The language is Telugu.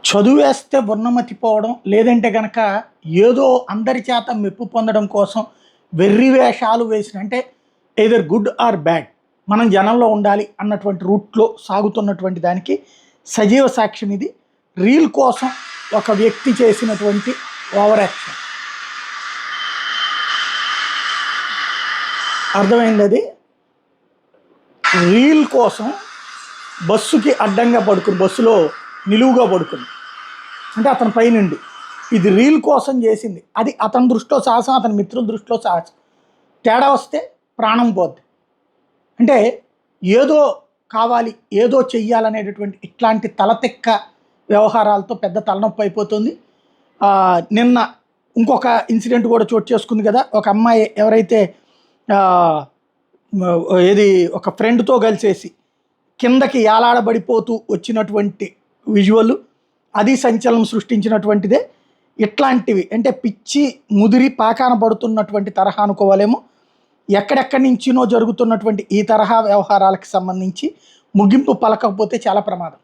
చదువేస్తే ఉన్నమతిపోవడం, లేదంటే గనక ఏదో అందరి చేత మెప్పు పొందడం కోసం వెర్రి వేషాలు వేసిన, అంటే ఎయిదర్ గుడ్ ఆర్ బ్యాడ్, మనం జనంలో ఉండాలి అన్నటువంటి రూట్లో సాగుతున్నటువంటి దానికి సజీవ సాక్ష్యం ఇది. రీల్ కోసం ఒక వ్యక్తి చేసినటువంటి ఓవర్ యాక్షన్. అర్థమైంది? అది రీల్ కోసం బస్సుకి అడ్డంగా పడుకుని, బస్సులో నిలువుగా పడుకుని, అంటే అతని పైనుండి ఇది రీల్ కోసం చేసింది. అది అతని దృష్టిలో సాహసం, అతని మిత్రుల దృష్టిలో సాహసం. తేడా వస్తే ప్రాణం పోద్ది. అంటే ఏదో కావాలి, ఏదో చెయ్యాలనేటటువంటి ఇట్లాంటి తలతెక్క వ్యవహారాలతో పెద్ద తలనొప్పి అయిపోతుంది. నిన్న ఇంకొక ఇన్సిడెంట్ కూడా చోటు చేసుకుంది కదా. ఒక అమ్మాయి ఎవరైతే ఏది ఒక ఫ్రెండ్తో కలిసేసి కిందకి యాలాడబడిపోతూ వచ్చినటువంటి విజువల్, అది సంచలనం సృష్టించినటువంటిదే. ఇట్లాంటివి అంటే పిచ్చి ముదిరి పాకాన పడుతున్నటువంటి తరహా అనుకోవాలేమో. ఎక్కడెక్కడి నుంచినో జరుగుతున్నటువంటి ఈ తరహా వ్యవహారాలకు సంబంధించి ముగింపు పలకపోతే చాలా ప్రమాదం.